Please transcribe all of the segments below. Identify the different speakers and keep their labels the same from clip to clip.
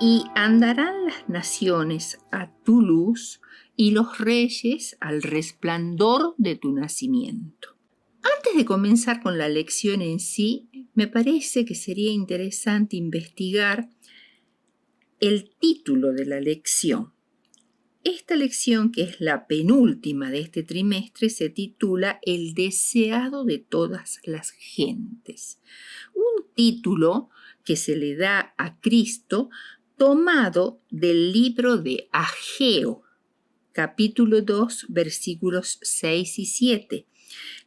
Speaker 1: Y andarán las naciones a tu luz y los reyes al resplandor de tu nacimiento. Antes de comenzar con la lección en sí, me parece que sería interesante investigar el título de la lección. Esta lección, que es la penúltima de este trimestre, se titula El deseado de todas las gentes. Un título que se le da a Cristo tomado del libro de Ageo, capítulo 2, versículos 6 y 7,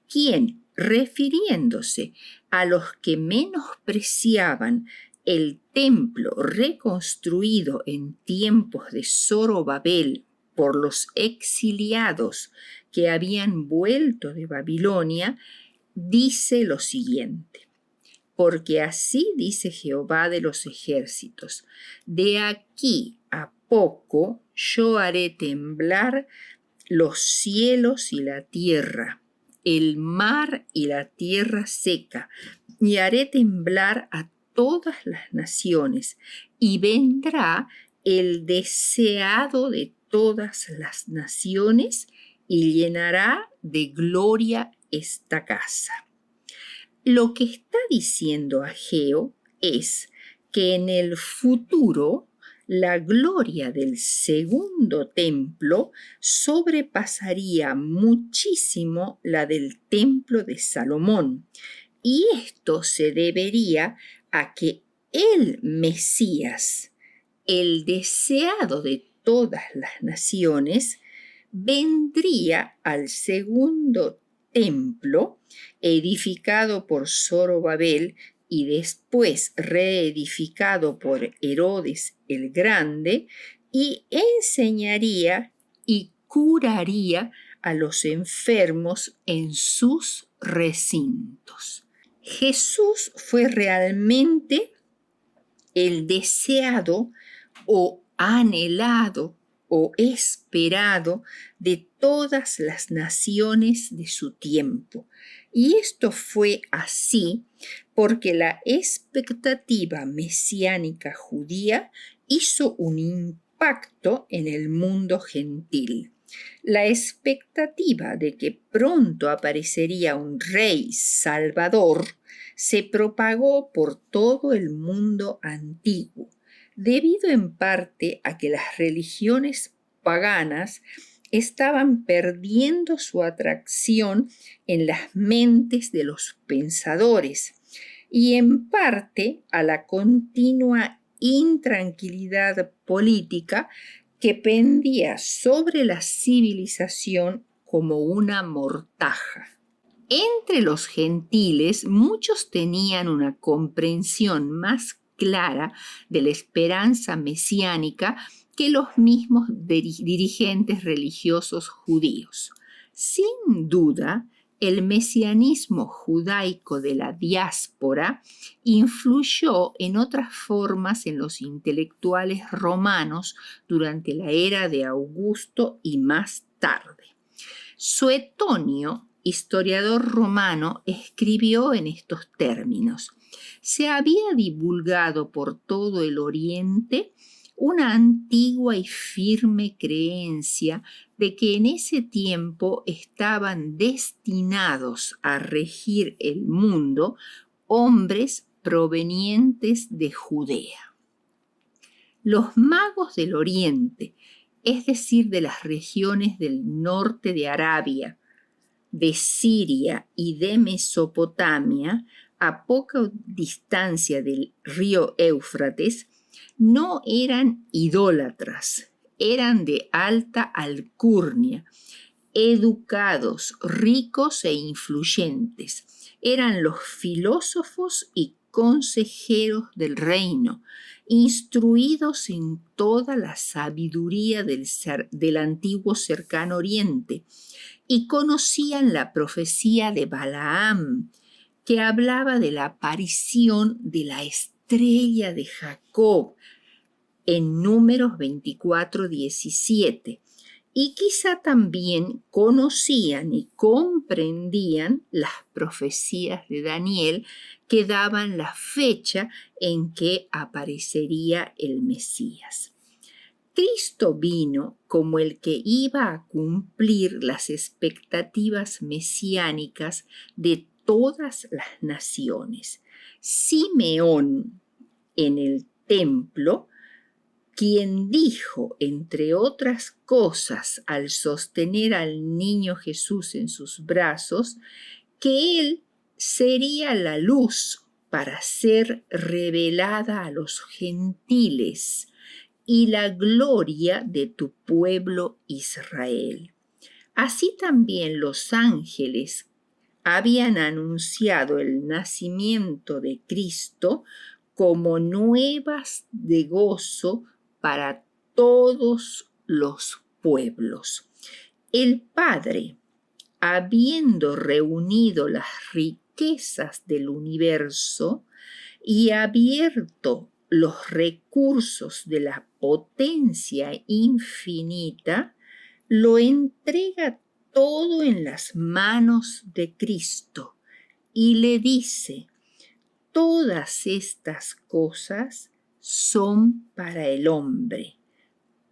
Speaker 1: quien, refiriéndose a los que menospreciaban el templo reconstruido en tiempos de Zorobabel por los exiliados que habían vuelto de Babilonia, dice lo siguiente: porque así dice Jehová de los ejércitos, de aquí a poco yo haré temblar los cielos y la tierra, el mar y la tierra seca, y haré temblar a todas las naciones, y vendrá el deseado de todas las naciones, y llenará de gloria esta casa. Lo que está diciendo Ageo es que en el futuro la gloria del segundo templo sobrepasaría muchísimo la del templo de Salomón, y esto se debería a que el Mesías, el deseado de todas las naciones, vendría al segundo templo edificado por Zorobabel y después reedificado por Herodes el Grande, y enseñaría y curaría a los enfermos en sus recintos. Jesús fue realmente el deseado o anhelado o esperado de todas las naciones de su tiempo. Y esto fue así porque la expectativa mesiánica judía hizo un impacto en el mundo gentil. La expectativa de que pronto aparecería un rey salvador se propagó por todo el mundo antiguo, debido en parte a que las religiones paganas estaban perdiendo su atracción en las mentes de los pensadores, y en parte a la continua intranquilidad política que pendía sobre la civilización como una mortaja. Entre los gentiles, muchos tenían una comprensión más clara de la esperanza mesiánica que los mismos dirigentes religiosos judíos. Sin duda, el mesianismo judaico de la diáspora influyó en otras formas en los intelectuales romanos durante la era de Augusto y más tarde. Suetonio, historiador romano, escribió en estos términos: se había divulgado por todo el Oriente una antigua y firme creencia de que en ese tiempo estaban destinados a regir el mundo hombres provenientes de Judea. Los magos del Oriente, es decir, de las regiones del norte de Arabia, de Siria y de Mesopotamia, a poca distancia del río Éufrates, no eran idólatras, eran de alta alcurnia, educados, ricos e influyentes. Eran los filósofos y consejeros del reino, instruidos en toda la sabiduría del antiguo cercano oriente, y conocían la profecía de Balaam, que hablaba de la aparición de la estrella de Jacob en Números 24:17, y quizá también conocían y comprendían las profecías de Daniel que daban la fecha en que aparecería el Mesías. Cristo vino como el que iba a cumplir las expectativas mesiánicas de todas las naciones. Simeón, en el templo, quien dijo, entre otras cosas, al sostener al niño Jesús en sus brazos, que él sería la luz para ser revelada a los gentiles y la gloria de tu pueblo Israel. Así también los ángeles habían anunciado el nacimiento de Cristo como nuevas de gozo para todos los pueblos. El Padre, habiendo reunido las riquezas del universo y abierto los recursos de la potencia infinita, lo entrega todo en las manos de Cristo y le dice: todas estas cosas son para el hombre.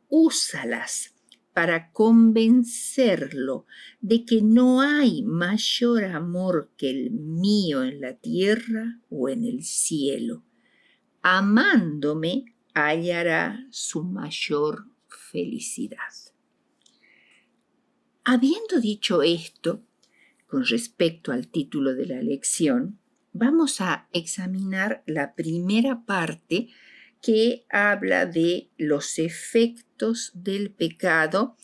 Speaker 1: Úsalas para convencerlo de que no hay mayor amor que el mío en la tierra o en el cielo. Amándome hallará su mayor felicidad. Habiendo dicho esto, con respecto al título de la lección, vamos a examinar la primera parte que habla de los efectos del pecado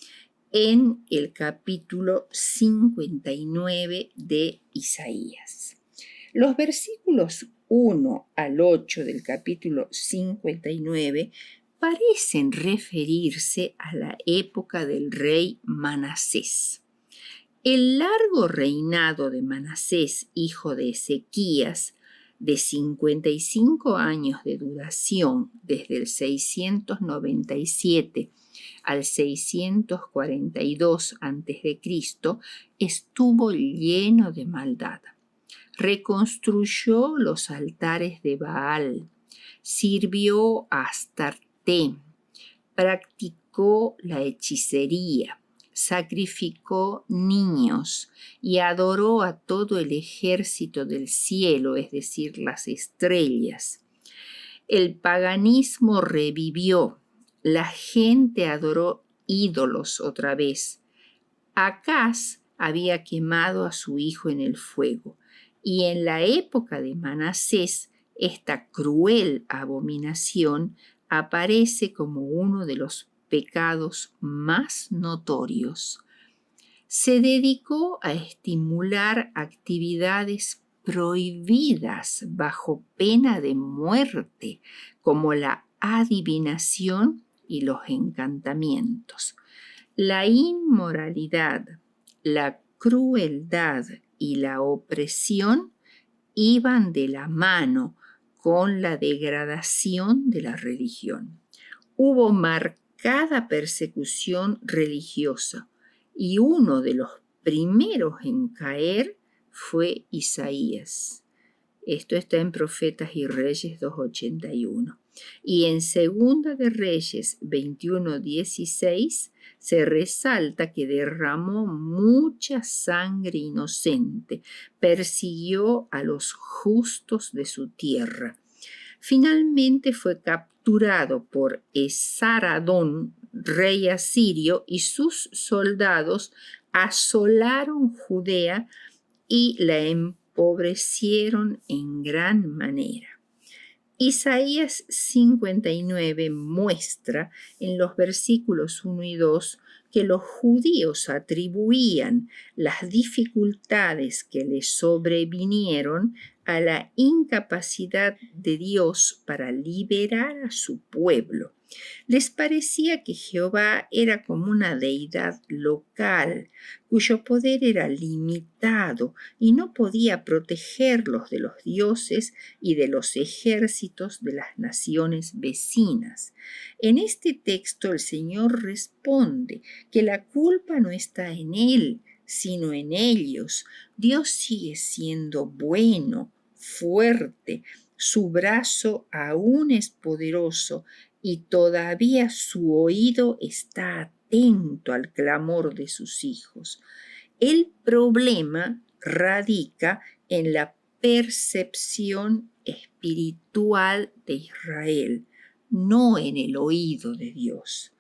Speaker 1: en el capítulo 59 de Isaías. Los versículos 1 al 8 del capítulo 59 parecen referirse a la época del rey Manasés. El largo reinado de Manasés, hijo de Ezequías, de 55 años de duración, desde el 697 al 642 a.C., estuvo lleno de maldad. Reconstruyó los altares de Baal, sirvió a Astarte, practicó la hechicería, sacrificó niños y adoró a todo el ejército del cielo, es decir, las estrellas. El paganismo revivió, la gente adoró ídolos otra vez. Acaz había quemado a su hijo en el fuego, y en la época de Manasés, esta cruel abominación aparece como uno de los pecados más notorios. Se dedicó a estimular actividades prohibidas bajo pena de muerte, como la adivinación y los encantamientos. La inmoralidad, la crueldad y la opresión iban de la mano con la degradación de la religión. Hubo marcada persecución religiosa y uno de los primeros en caer fue Isaías. Esto está en Profetas y Reyes 2:81. Y en Segunda de Reyes 21:16 se resalta que derramó mucha sangre inocente, persiguió a los justos de su tierra. Finalmente fue capturado por Esaradón, rey asirio, y sus soldados asolaron Judea y la empobrecieron en gran manera. Isaías 59 muestra en los versículos 1 y 2 que los judíos atribuían las dificultades que les sobrevinieron a la incapacidad de Dios para liberar a su pueblo. Les parecía que Jehová era como una deidad local, cuyo poder era limitado y no podía protegerlos de los dioses y de los ejércitos de las naciones vecinas. En este texto el Señor responde que la culpa no está en Él, sino en ellos. Dios sigue siendo bueno, fuerte, su brazo aún es poderoso y todavía su oído está atento al clamor de sus hijos. El problema radica en la percepción espiritual de Israel, no en el oído de Dios.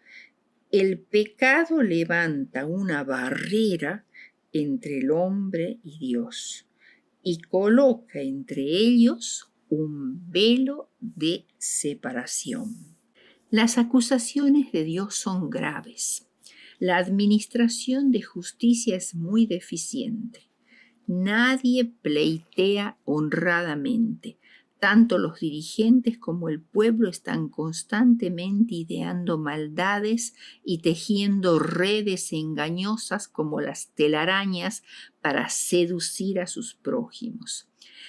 Speaker 1: El pecado levanta una barrera entre el hombre y Dios y coloca entre ellos un velo de separación. Las acusaciones de Dios son graves. La administración de justicia es muy deficiente. Nadie pleitea honradamente. Tanto los dirigentes como el pueblo están constantemente ideando maldades y tejiendo redes engañosas como las telarañas para seducir a sus prójimos.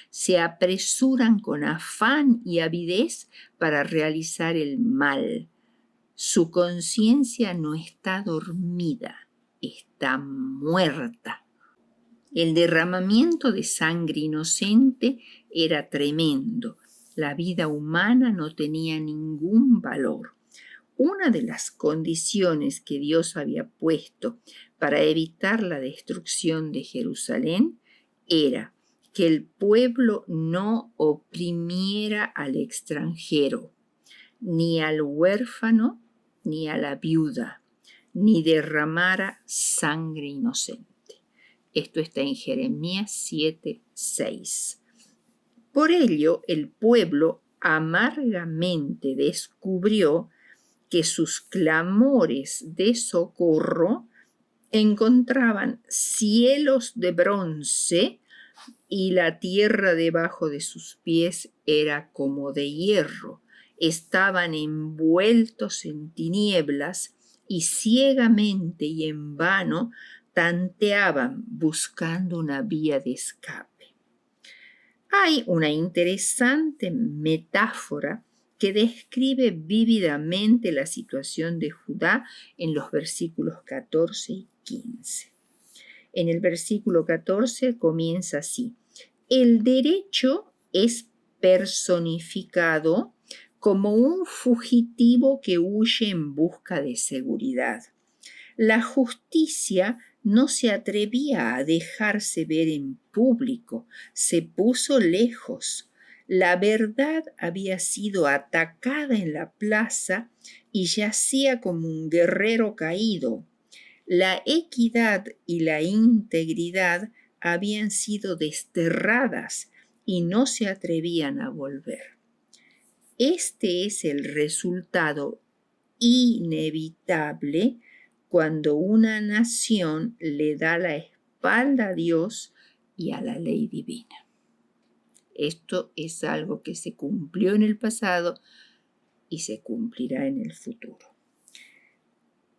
Speaker 1: Se apresuran con afán y avidez para realizar el mal. Su conciencia no está dormida, está muerta. El derramamiento de sangre inocente era tremendo. La vida humana no tenía ningún valor. Una de las condiciones que Dios había puesto para evitar la destrucción de Jerusalén era que el pueblo no oprimiera al extranjero, ni al huérfano, ni a la viuda, ni derramara sangre inocente. Esto está en Jeremías 7:6. Por ello, el pueblo amargamente descubrió que sus clamores de socorro encontraban cielos de bronce y la tierra debajo de sus pies era como de hierro. Estaban envueltos en tinieblas y ciegamente y en vano tanteaban buscando una vía de escape. Hay una interesante metáfora que describe vívidamente la situación de Judá en los versículos 14 y 15. En el versículo 14 comienza así: el derecho es personificado como un fugitivo que huye en busca de seguridad. La justicia no se atrevía a dejarse ver en público, se puso lejos. La verdad había sido atacada en la plaza y yacía como un guerrero caído. La equidad y la integridad habían sido desterradas y no se atrevían a volver. Este es el resultado inevitable cuando una nación le da la espalda a Dios y a la ley divina. Esto es algo que se cumplió en el pasado y se cumplirá en el futuro.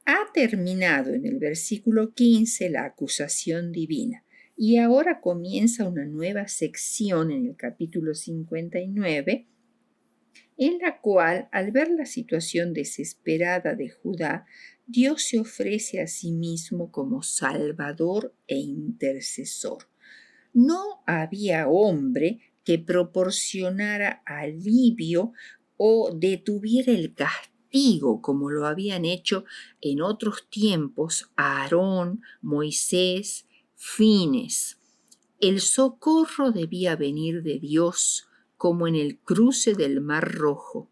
Speaker 1: Ha terminado en el versículo 15 la acusación divina y ahora comienza una nueva sección en el capítulo 59, en la cual, al ver la situación desesperada de Judá, Dios se ofrece a sí mismo como Salvador e intercesor. No había hombre que proporcionara alivio o detuviera el castigo como lo habían hecho en otros tiempos Aarón, Moisés, Fines. El socorro debía venir de Dios, como en el cruce del Mar Rojo.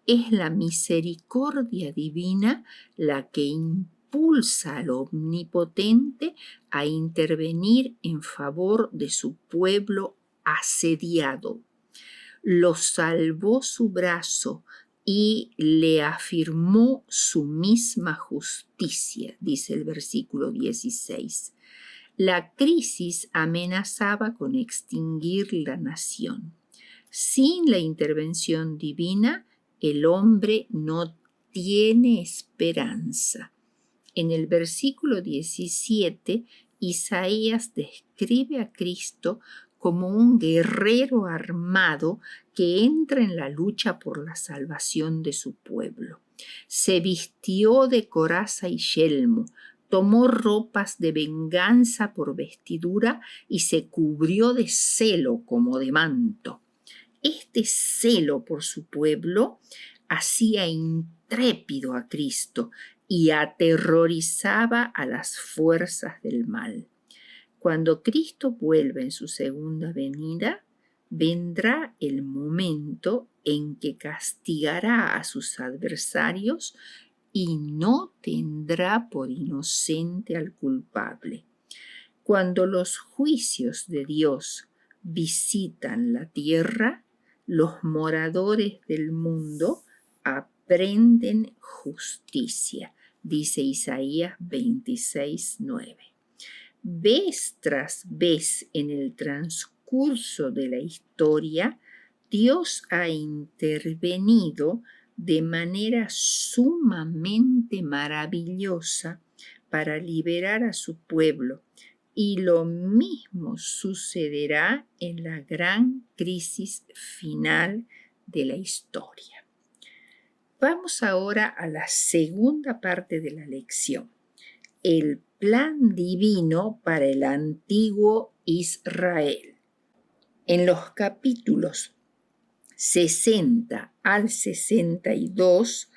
Speaker 1: Es la misericordia divina la que impulsa al Omnipotente a intervenir en favor de su pueblo asediado. Lo salvó su brazo y le afirmó su misma justicia, dice el versículo 16. La crisis amenazaba con extinguir la nación. Sin la intervención divina, el hombre no tiene esperanza. En el versículo 17, Isaías describe a Cristo como un guerrero armado que entra en la lucha por la salvación de su pueblo. Se vistió de coraza y yelmo, tomó ropas de venganza por vestidura y se cubrió de celo como de manto. Este celo por su pueblo hacía intrépido a Cristo y aterrorizaba a las fuerzas del mal. Cuando Cristo vuelva en su segunda venida, vendrá el momento en que castigará a sus adversarios y no tendrá por inocente al culpable. Cuando los juicios de Dios visitan la tierra, los moradores del mundo aprenden justicia, dice Isaías 26:9. Vez tras vez en el transcurso de la historia, Dios ha intervenido de manera sumamente maravillosa para liberar a su pueblo, y lo mismo sucederá en la gran crisis final de la historia. Vamos ahora a la segunda parte de la lección, el plan divino para el antiguo Israel. En los capítulos 60 al 62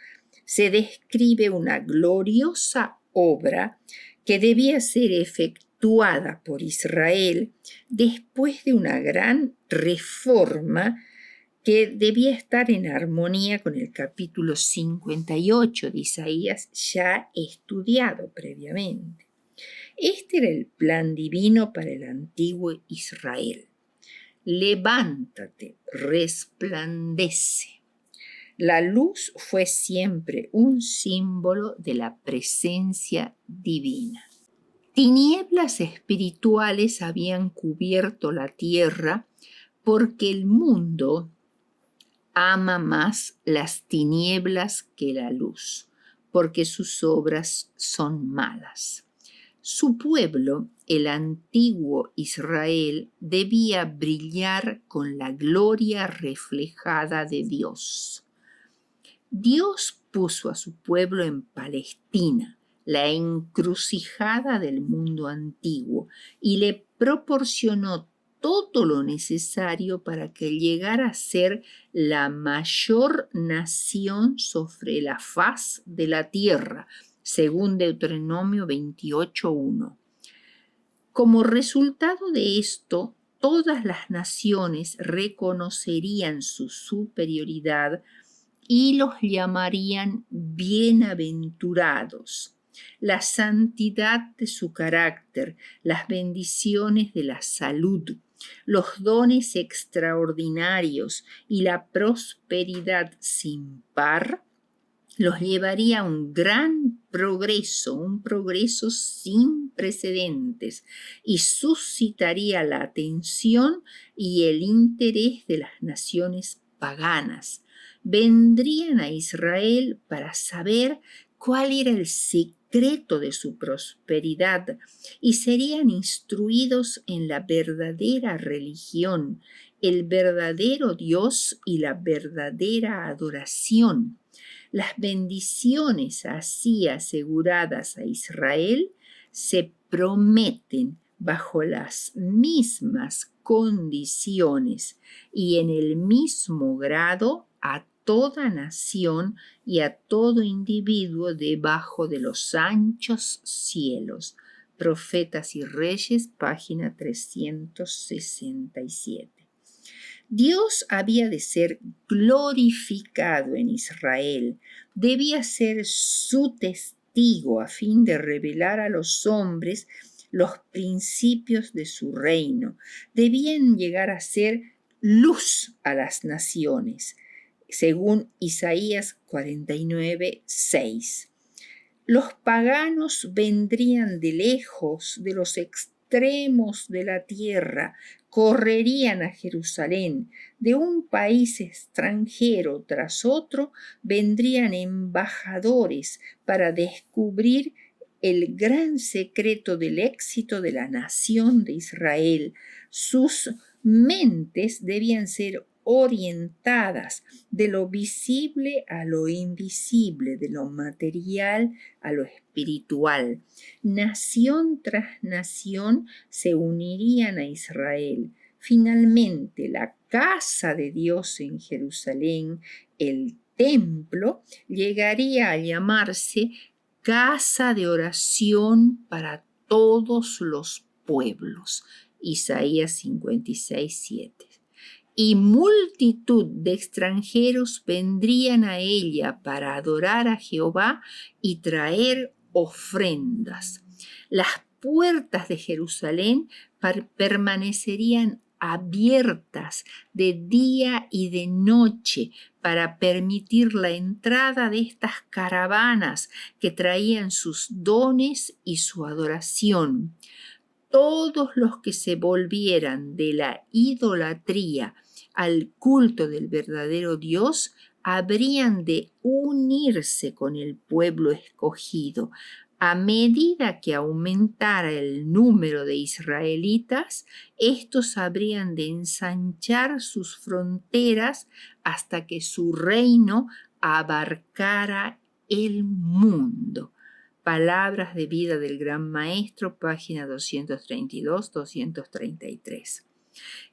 Speaker 1: se describe una gloriosa obra que debía ser efectuada por Israel después de una gran reforma que debía estar en armonía con el capítulo 58 de Isaías ya estudiado previamente. Este era el plan divino para el antiguo Israel. Levántate, resplandece. La luz fue siempre un símbolo de la presencia divina. Tinieblas espirituales habían cubierto la tierra porque el mundo ama más las tinieblas que la luz, porque sus obras son malas. Su pueblo, el antiguo Israel, debía brillar con la gloria reflejada de Dios. Dios puso a su pueblo en Palestina, la encrucijada del mundo antiguo, y le proporcionó todo lo necesario para que llegara a ser la mayor nación sobre la faz de la tierra, según Deuteronomio 28:1. Como resultado de esto, todas las naciones reconocerían su superioridad y los llamarían bienaventurados. La santidad de su carácter, las bendiciones de la salud, los dones extraordinarios y la prosperidad sin par los llevaría a un gran progreso, un progreso sin precedentes, y suscitaría la atención y el interés de las naciones paganas. Vendrían a Israel para saber cuál era el secreto de su prosperidad y serían instruidos en la verdadera religión, el verdadero Dios y la verdadera adoración. Las bendiciones así aseguradas a Israel se prometen bajo las mismas condiciones y en el mismo grado a toda nación y a todo individuo debajo de los anchos cielos. Profetas y Reyes, página 367. Dios había de ser glorificado en Israel, debía ser su testigo a fin de revelar a los hombres los principios de su reino. Debían llegar a ser luz a las naciones, según Isaías 49:6. Los paganos vendrían de lejos, de los extremos de la tierra, correrían a Jerusalén. De un país extranjero tras otro vendrían embajadores para descubrir el gran secreto del éxito de la nación de Israel. Sus mentes debían ser orientadas de lo visible a lo invisible, de lo material a lo espiritual. Nación tras nación se unirían a Israel. Finalmente, la casa de Dios en Jerusalén, el templo, llegaría a llamarse casa de oración para todos los pueblos. Isaías 56:7. Y multitud de extranjeros vendrían a ella para adorar a Jehová y traer ofrendas. Las puertas de Jerusalén permanecerían abiertas de día y de noche para permitir la entrada de estas caravanas que traían sus dones y su adoración. Todos los que se volvieran de la idolatría al culto del verdadero Dios habrían de unirse con el pueblo escogido. A medida que aumentara el número de israelitas, estos habrían de ensanchar sus fronteras hasta que su reino abarcara el mundo. Palabras de vida del Gran Maestro, página 232-233.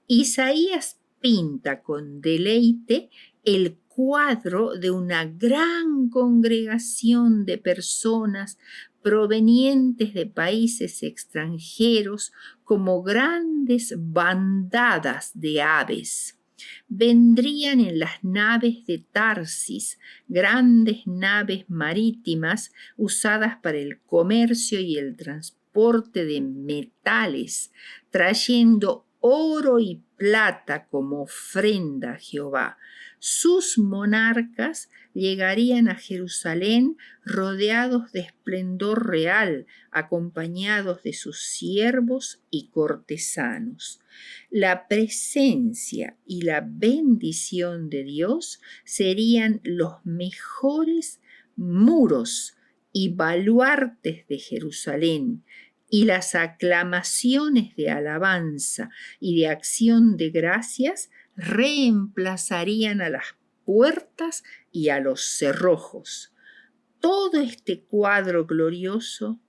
Speaker 1: Isaías pinta con deleite el cuadro de una gran congregación de personas provenientes de países extranjeros como grandes bandadas de aves. Vendrían en las naves de Tarsis, grandes naves marítimas usadas para el comercio y el transporte de metales, trayendo oro y plata como ofrenda a Jehová. Sus monarcas llegarían a Jerusalén rodeados de esplendor real, acompañados de sus siervos y cortesanos. La presencia y la bendición de Dios serían los mejores muros y baluartes de Jerusalén, y las aclamaciones de alabanza y de acción de gracias reemplazarían a las puertas y a los cerrojos. Todo este cuadro glorioso,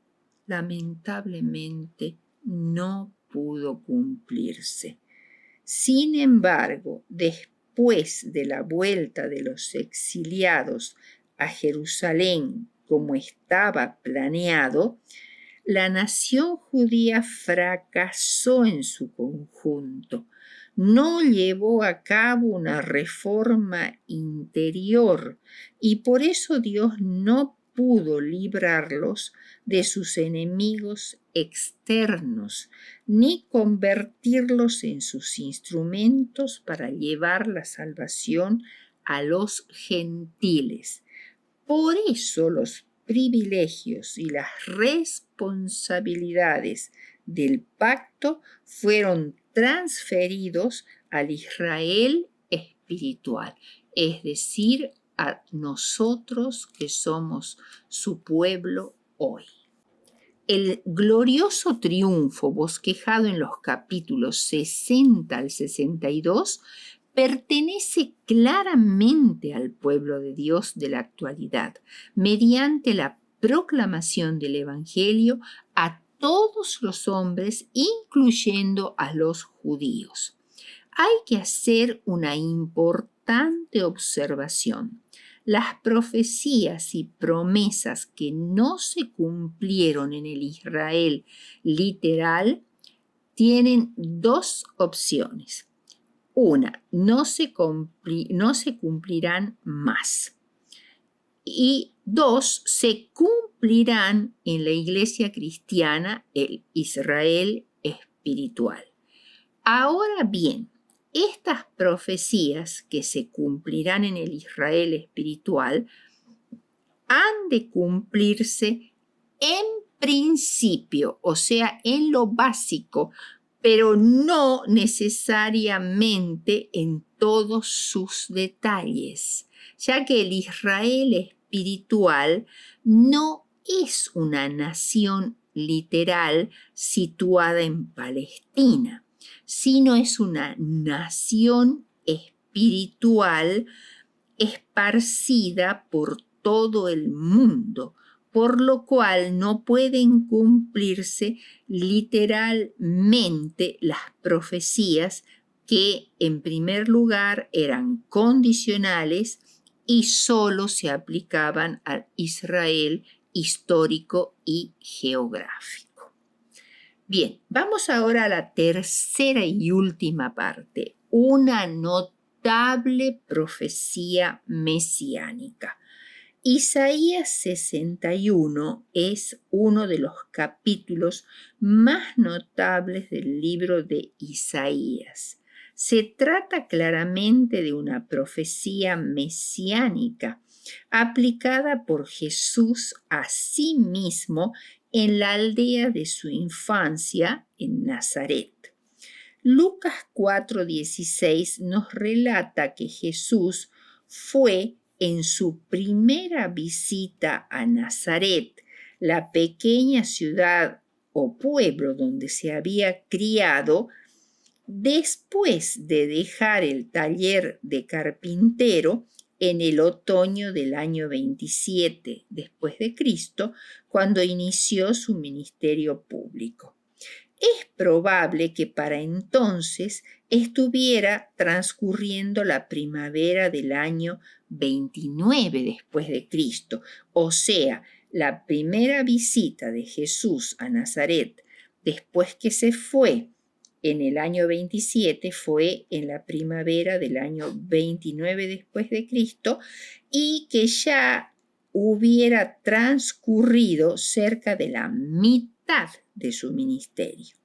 Speaker 1: lamentablemente, no pudo cumplirse. Sin embargo, después de la vuelta de los exiliados a Jerusalén como estaba planeado, la nación judía fracasó en su conjunto. No llevó a cabo una reforma interior y por eso Dios no pudo librarlos de sus enemigos externos, ni convertirlos en sus instrumentos para llevar la salvación a los gentiles. Por eso los privilegios y las responsabilidades del pacto fueron transferidos al Israel espiritual, es decir, a nosotros que somos su pueblo hoy. El glorioso triunfo bosquejado en los capítulos 60 al 62 pertenece claramente al pueblo de Dios de la actualidad, mediante la proclamación del Evangelio a todos los hombres, incluyendo a los judíos. Hay que hacer una importante observación. Las profecías y promesas que no se cumplieron en el Israel literal tienen dos opciones. Una, no se cumplirán más. Y dos, se cumplirán en la iglesia cristiana, el Israel espiritual. Ahora bien, estas profecías que se cumplirán en el Israel espiritual han de cumplirse en principio, o sea, en lo básico, pero no necesariamente en todos sus detalles, ya que el Israel espiritual no es una nación literal situada en Palestina, sino es una nación espiritual esparcida por todo el mundo, por lo cual no pueden cumplirse literalmente las profecías que en primer lugar eran condicionales y solo se aplicaban a Israel histórico y geográfico. Bien, vamos ahora a la tercera y última parte, una notable profecía mesiánica. Isaías 61 es uno de los capítulos más notables del libro de Isaías. Se trata claramente de una profecía mesiánica aplicada por Jesús a sí mismo en la aldea de su infancia en Nazaret. Lucas 4:16 nos relata que Jesús fue en su primera visita a Nazaret, la pequeña ciudad o pueblo donde se había criado, después de dejar el taller de carpintero en el otoño del año 27 después de Cristo, cuando inició su ministerio público. Es probable que para entonces estuviera transcurriendo la primavera del año 29 después de Cristo, o sea, la primera visita de Jesús a Nazaret después que se fue en el año 27 fue en la primavera del año 29 después de Cristo y que ya hubiera transcurrido cerca de la mitad de su ministerio.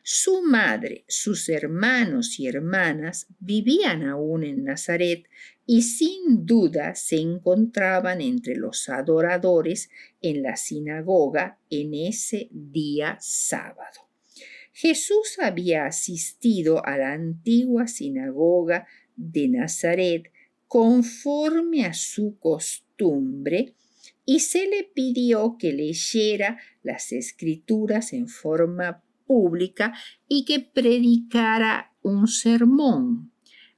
Speaker 1: Su madre, sus hermanos y hermanas vivían aún en Nazaret y sin duda se encontraban entre los adoradores en la sinagoga en ese día sábado. Jesús había asistido a la antigua sinagoga de Nazaret conforme a su costumbre y se le pidió que leyera las escrituras en forma pública y que predicara un sermón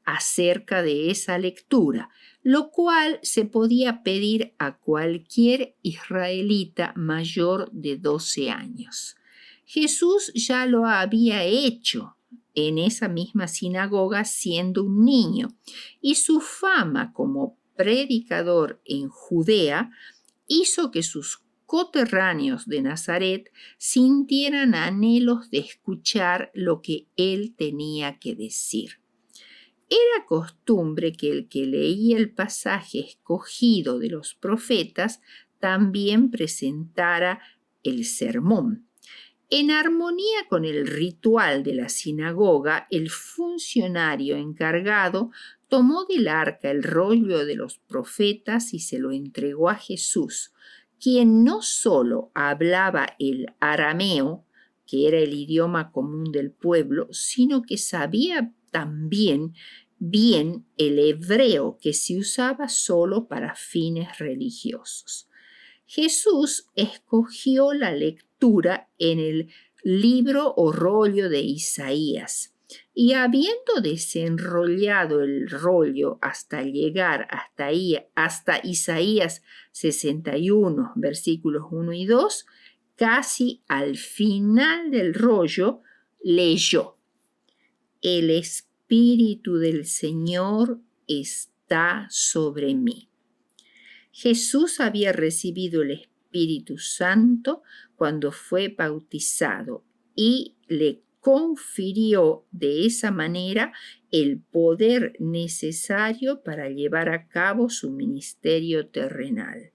Speaker 1: acerca de esa lectura, lo cual se podía pedir a cualquier israelita mayor de 12 años. Jesús ya lo había hecho en esa misma sinagoga siendo un niño, y su fama como predicador en Judea hizo que sus coterráneos de Nazaret sintieran anhelos de escuchar lo que él tenía que decir. Era costumbre que el que leía el pasaje escogido de los profetas también presentara el sermón. En armonía con el ritual de la sinagoga, el funcionario encargado tomó del arca el rollo de los profetas y se lo entregó a Jesús, quien no solo hablaba el arameo, que era el idioma común del pueblo, sino que sabía también bien el hebreo, que se usaba solo para fines religiosos. Jesús escogió la lectura en el libro o rollo de Isaías, y habiendo desenrollado el rollo hasta llegar hasta Isaías 61, versículos 1 y 2, casi al final del rollo leyó: El Espíritu del Señor está sobre mí. Jesús había recibido el Espíritu Santo cuando fue bautizado y le confirió de esa manera el poder necesario para llevar a cabo su ministerio terrenal.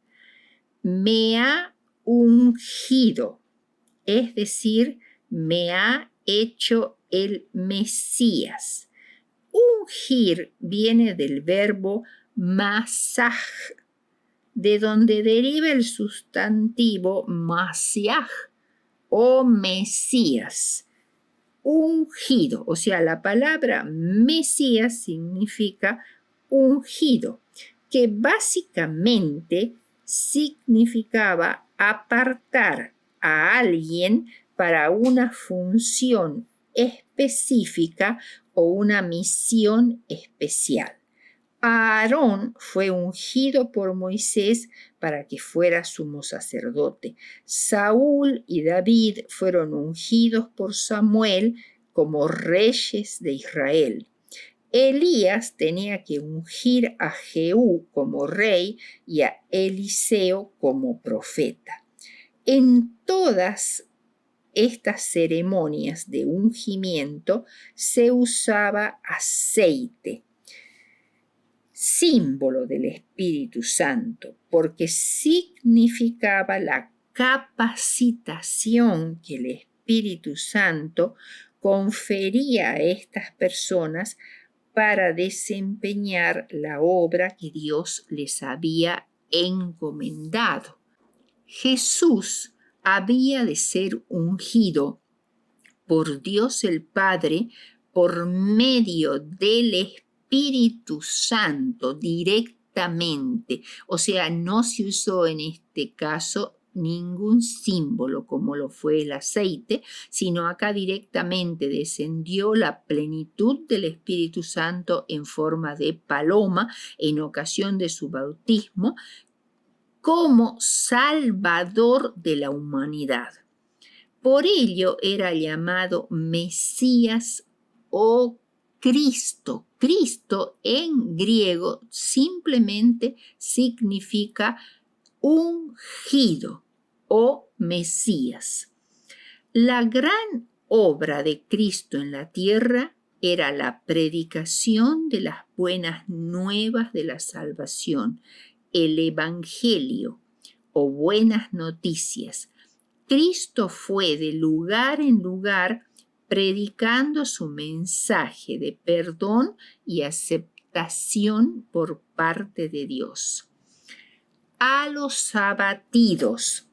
Speaker 1: Me ha ungido, es decir, me ha hecho el Mesías. Ungir viene del verbo masaj, de donde deriva el sustantivo Masiaj o Mesías, ungido. O sea, la palabra Mesías significa ungido, que básicamente significaba apartar a alguien para una función específica o una misión especial. Aarón fue ungido por Moisés para que fuera sumo sacerdote. Saúl y David fueron ungidos por Samuel como reyes de Israel. Elías tenía que ungir a Jehú como rey y a Eliseo como profeta. En todas estas ceremonias de ungimiento se usaba aceite, símbolo del Espíritu Santo, porque significaba la capacitación que el Espíritu Santo confería a estas personas para desempeñar la obra que Dios les había encomendado. Jesús había de ser ungido por Dios el Padre por medio del Espíritu Santo directamente. O sea, no se usó en este caso ningún símbolo como lo fue el aceite, sino acá directamente descendió la plenitud del Espíritu Santo en forma de paloma en ocasión de su bautismo como Salvador de la humanidad. Por ello era llamado Mesías o Cristo. Cristo en griego simplemente significa ungido o Mesías. La gran obra de Cristo en la tierra era la predicación de las buenas nuevas de la salvación, el Evangelio o buenas noticias. Cristo fue de lugar en lugar predicando su mensaje de perdón y aceptación por parte de Dios. A los abatidos.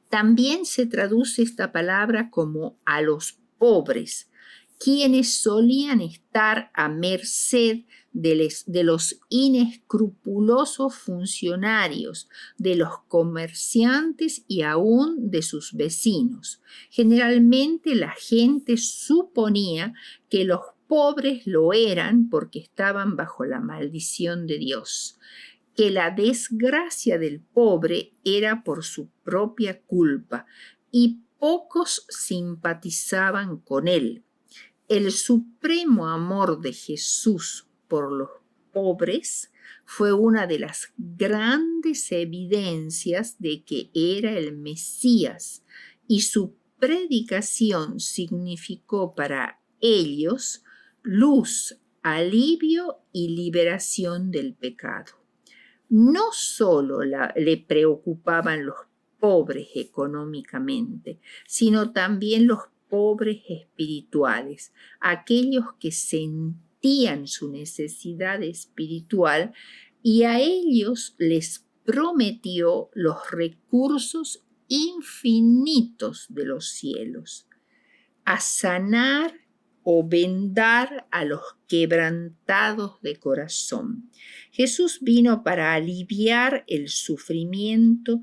Speaker 1: También se traduce esta palabra como a los pobres, quienes solían estar a merced de los inescrupulosos funcionarios, de los comerciantes y aún de sus vecinos. Generalmente la gente suponía que los pobres lo eran porque estaban bajo la maldición de Dios, que la desgracia del pobre era por su propia culpa y pocos simpatizaban con él. El supremo amor de Jesús por los pobres fue una de las grandes evidencias de que era el Mesías y su predicación significó para ellos luz, alivio y liberación del pecado. No solo le preocupaban los pobres económicamente, sino también los pobres espirituales, aquellos que sentían su necesidad espiritual y a ellos les prometió los recursos infinitos de los cielos, a sanar o vendar a los quebrantados de corazón. Jesús vino para aliviar el sufrimiento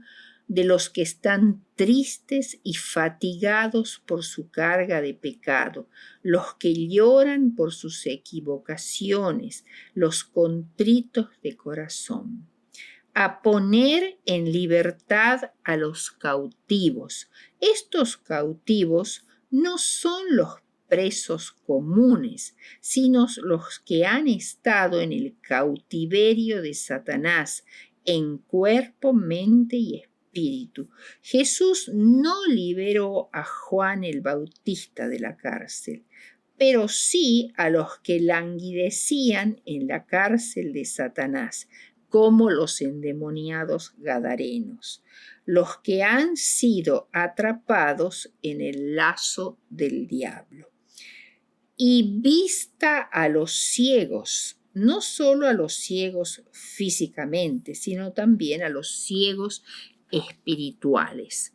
Speaker 1: de los que están tristes y fatigados por su carga de pecado, los que lloran por sus equivocaciones, los contritos de corazón. A poner en libertad a los cautivos. Estos cautivos no son los presos comunes, sino los que han estado en el cautiverio de Satanás, en cuerpo, mente y espíritu. Jesús no liberó a Juan el Bautista de la cárcel, pero sí a los que languidecían en la cárcel de Satanás, como los endemoniados gadarenos, los que han sido atrapados en el lazo del diablo. Y vista a los ciegos, no solo a los ciegos físicamente, sino también a los ciegos espirituales.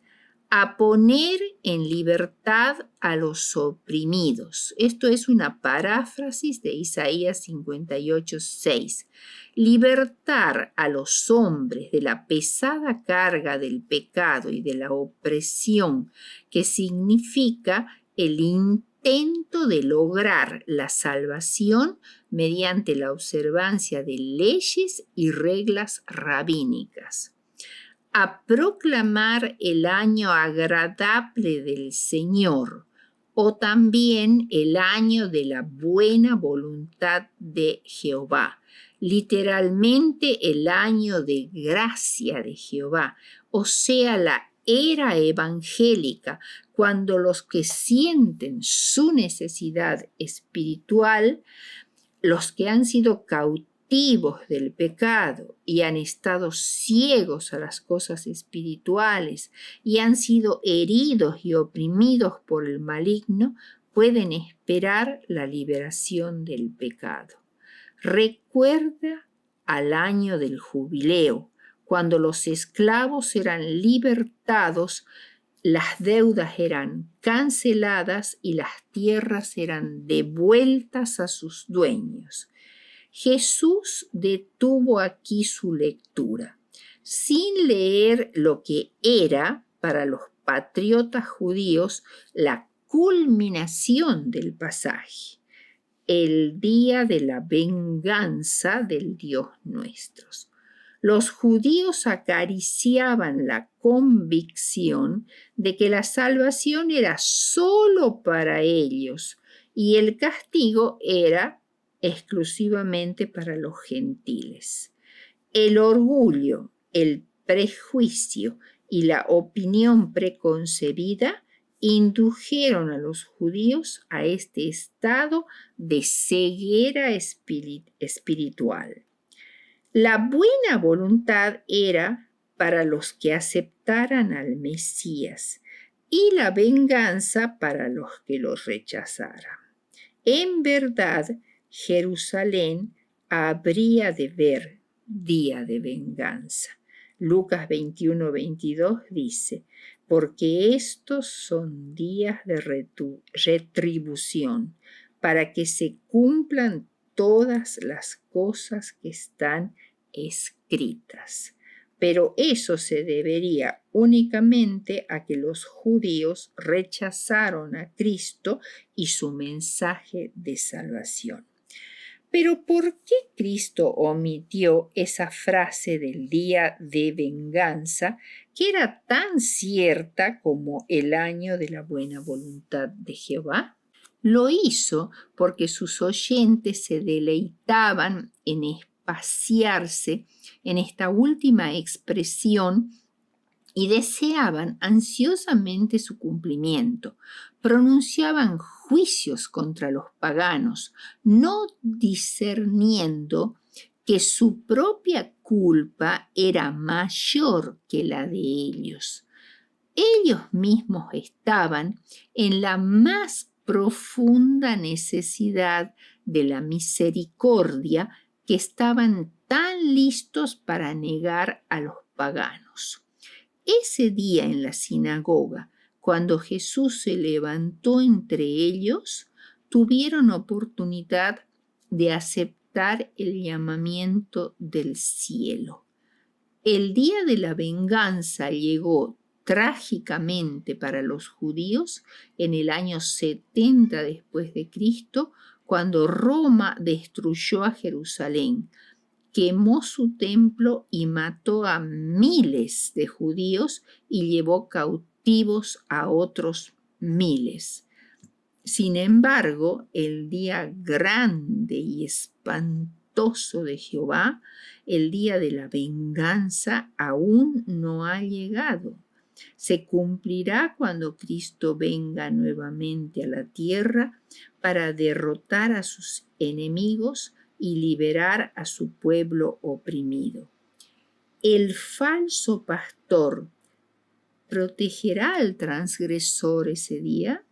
Speaker 1: a poner en libertad a los oprimidos. Esto es una paráfrasis de Isaías 58:6. Libertar a los hombres de la pesada carga del pecado y de la opresión, que significa el intento de lograr la salvación mediante la observancia de leyes y reglas rabínicas. A proclamar el año agradable del Señor, o también el año de la buena voluntad de Jehová, literalmente el año de gracia de Jehová, o sea, la era evangélica, cuando los que sienten su necesidad espiritual, los que han sido cautivos del pecado y han estado ciegos a las cosas espirituales y han sido heridos y oprimidos por el maligno, pueden esperar la liberación del pecado. Recuerda al año del jubileo, cuando los esclavos eran libertados, las deudas eran canceladas y las tierras eran devueltas a sus dueños. Jesús detuvo aquí su lectura, sin leer lo que era para los patriotas judíos la culminación del pasaje, el día de la venganza del Dios nuestro. Los judíos acariciaban la convicción de que la salvación era solo para ellos y el castigo era exclusivamente para los gentiles. El orgullo, el prejuicio y la opinión preconcebida indujeron a los judíos a este estado de ceguera espiritual. La buena voluntad era para los que aceptaran al Mesías y la venganza para los que los rechazaran. En verdad, Jerusalén habría de ver día de venganza. Lucas 21:22 dice, porque estos son días de retribución, para que se cumplan todas las cosas que están escritas. Pero eso se debería únicamente a que los judíos rechazaron a Cristo y su mensaje de salvación. Pero ¿por qué Cristo omitió esa frase del día de venganza que era tan cierta como el año de la buena voluntad de Jehová? Lo hizo porque sus oyentes se deleitaban en espaciarse en esta última expresión y deseaban ansiosamente su cumplimiento. Pronunciaban juicios contra los paganos, no discerniendo que su propia culpa era mayor que la de ellos. Ellos mismos estaban en la más profunda necesidad de la misericordia, que estaban tan listos para negar a los paganos. Ese día en la sinagoga, cuando Jesús se levantó entre ellos, tuvieron oportunidad de aceptar el llamamiento del cielo. El día de la venganza llegó trágicamente para los judíos en el año 70 después de Cristo, cuando Roma destruyó a Jerusalén, quemó su templo y mató a miles de judíos y llevó cautivos a otros miles. Sin embargo, el día grande y espantoso de Jehová, el día de la venganza, aún no ha llegado. Se cumplirá cuando Cristo venga nuevamente a la tierra para derrotar a sus enemigos y liberar a su pueblo oprimido. El falso pastor protegerá al transgresor ese día.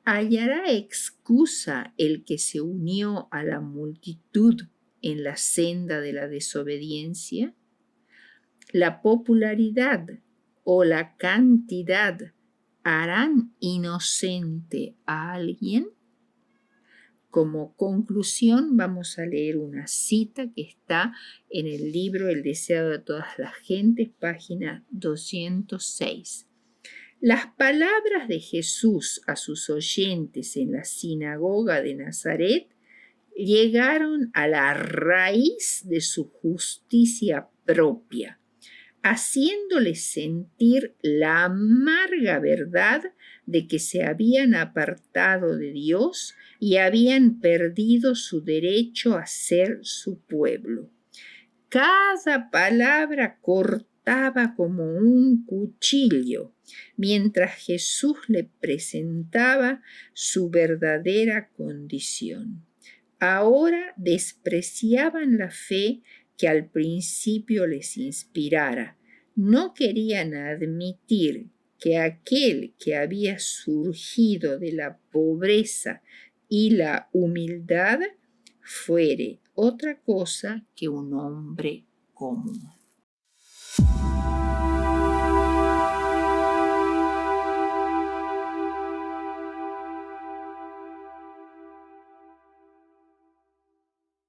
Speaker 1: ¿Hallará excusa el que se unió a la multitud en la senda de la desobediencia? La popularidad o la cantidad harán inocente a alguien? Como conclusión vamos a leer una cita que está en el libro El deseado de todas las gentes, página 206. Las palabras de Jesús a sus oyentes en la sinagoga de Nazaret llegaron a la raíz de su justicia propia, haciéndoles sentir la amarga verdad de que se habían apartado de Dios y habían perdido su derecho a ser su pueblo. Cada palabra cortaba como un cuchillo, mientras Jesús le presentaba su verdadera condición. Ahora despreciaban la fe que al principio les inspirara. No querían admitir que aquel que había surgido de la pobreza y la humildad fuere otra cosa que un hombre común.